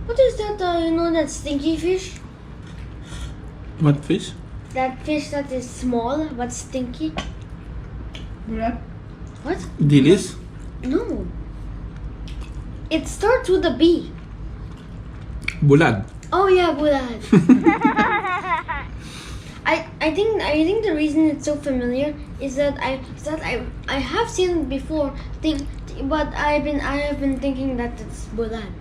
What is that? You know that stinky fish? What fish? That fish that is small but stinky. Bulat. What? Dilis? No. It starts with a B. Bulad. Oh yeah, bulad. I think the reason it's so familiar is that I have seen it before. But I have been thinking that it's bulad.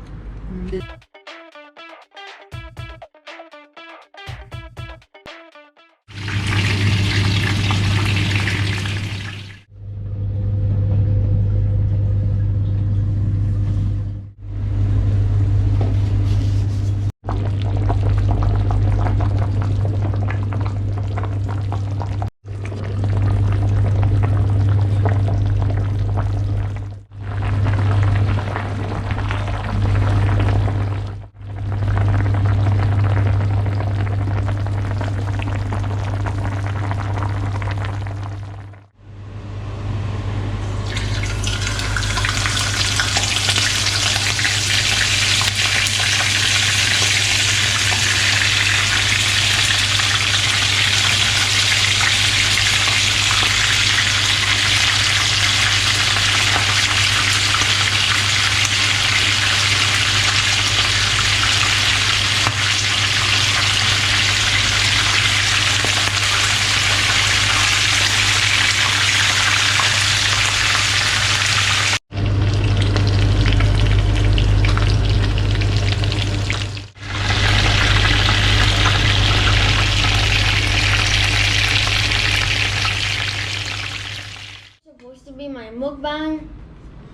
Supposed to be my mukbang,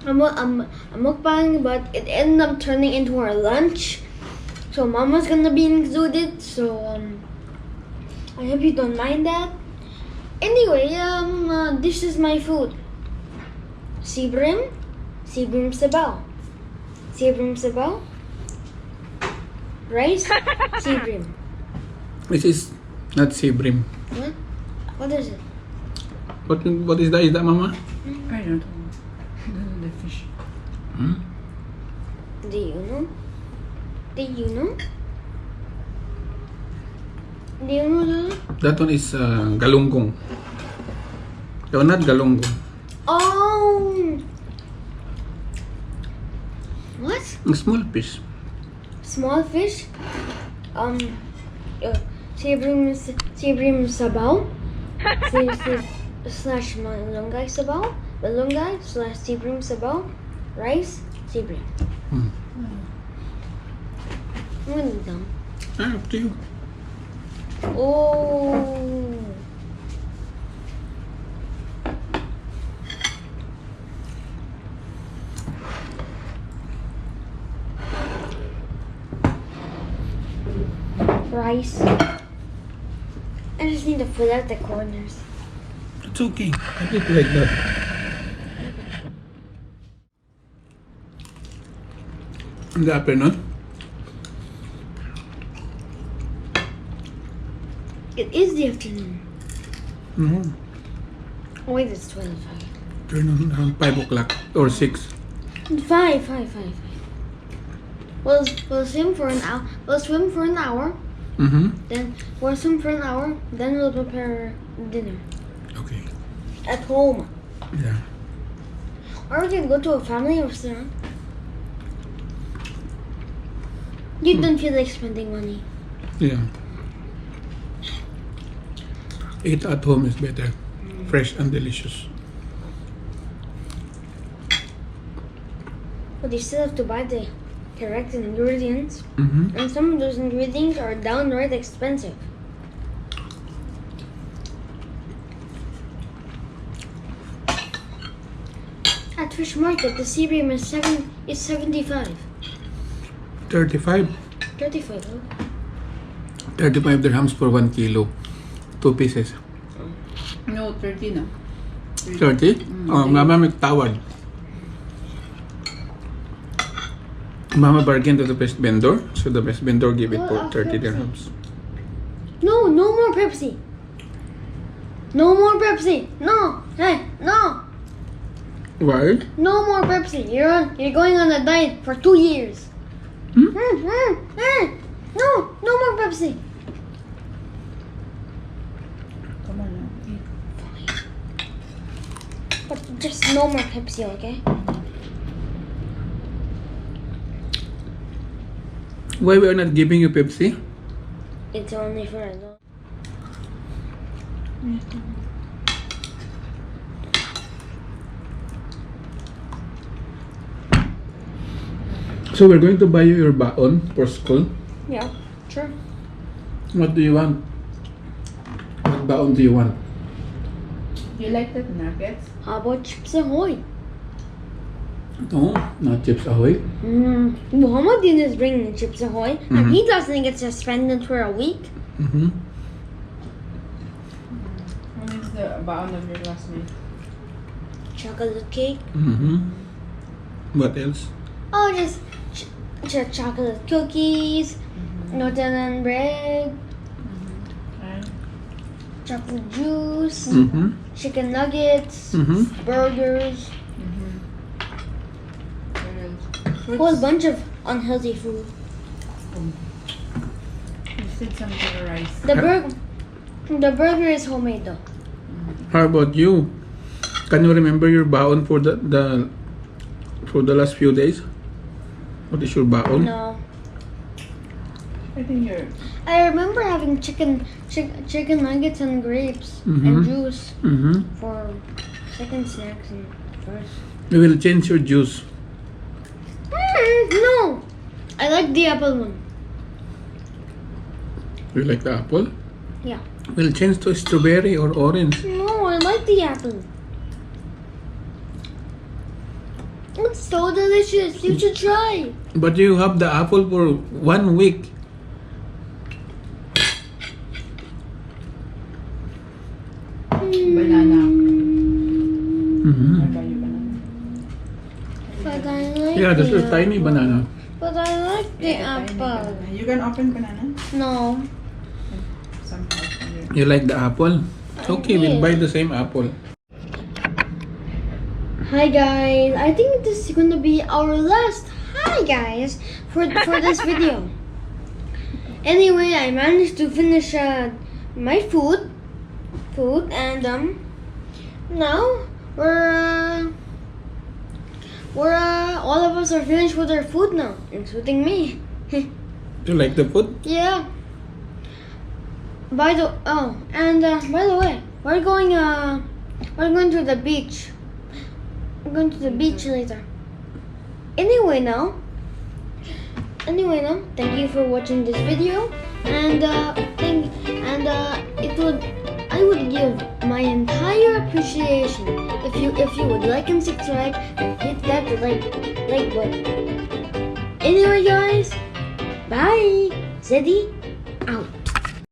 a mukbang, but it ended up turning into our lunch. So Mama's gonna be included. So I hope you don't mind that. Anyway, this is my food. Sibrim sabaw, rice, sibrim. This is not sibrim. What? What is it? What is that? Is that mama? I don't know. The fish. Hmm? Do you know? Do you know? Do you know that? That one is galunggong. No, not galunggong. Oh! What? A small fish. Small fish? Sibrim sabaw? Slash malunggay sabaw? Malunggay slash sibrim sabaw? Rice? Sibrim. Hmm. I'm gonna be dumb. Up to you. Oh! Rice. I just need to fill out the corners. It's okay. I eat like that. In the afternoon? It is the afternoon. Mm-hmm. Oh wait, it's 12. Afternoon around 5 o'clock or 6. 5. We'll swim for an hour. We'll swim for an hour. Mm-hmm. Then we'll swim for an hour. Then we'll prepare dinner Okay. at home. Yeah. Or we can go to a family restaurant. You don't feel like spending money. Yeah. Eat at home is better. Fresh and delicious. But you still have to buy the correct ingredients. Mm-hmm. And some of those ingredients are downright expensive. At Fish Market, the sea bream is 75. 35. 35, huh? 35 dirhams for 1 kilo. 2 pieces. No, 30 na. 30? Oh, mama may tawad. Mama bargained to the best vendor, so the best vendor gave it for 30 dirhams. No more Pepsi. No more Pepsi. No. Hey, no. Why? No more Pepsi. You're going on a diet for 2 years. Hmm? No, no more Pepsi. Come on now. Eat. But just no more Pepsi, okay? Why we are not giving you Pepsi? It's only for adults. So we're going to buy you your baon for school. Yeah, sure. What do you want? What baon do you want? You like that nuggets? How about Chips Ahoy? No, not Chips Ahoy. Muhammadin is bringing Chips Ahoy, and Mhm. he doesn't get suspended for a week. Mm-hmm. What is the baon of your classmate? Chocolate cake. Mm-hmm. What else? Oh, just chocolate cookies, Nutella bread, And chocolate juice, Mm-hmm. chicken nuggets, Mm-hmm. burgers, a whole bunch of unhealthy food. you said something rice. The burger is homemade though. How about you? Can you remember your baon for the last few days? What is your baon? No, I think you're. I remember having chicken nuggets and grapes and Mhm. juice Mm-hmm. for second snacks and first. We will change your juice. No, I like the apple one. You like the apple? Yeah. We'll change to strawberry or orange. No, I like the apple. It's so delicious. You should try. But you have the apple for 1 week. Banana. Mm-hmm. I'll buy you banana. But I like Yeah, that's the a tiny apple. banana. But I like the Yeah, tiny apple. banana. You can open banana. No. Somehow. You like the apple? Okay, we'll buy the same apple. Hi guys. I think this is gonna be our last hi guys for this video. Anyway, I managed to finish my food, and now we're all of us are finished with our food now, including me. You like the food? Yeah. By the way, we're going to the beach. We're going to the beach later. Anyway now, thank you for watching this video, and I would give my entire appreciation if you would like and subscribe and hit that like button. Anyway guys, bye. Zeddy out.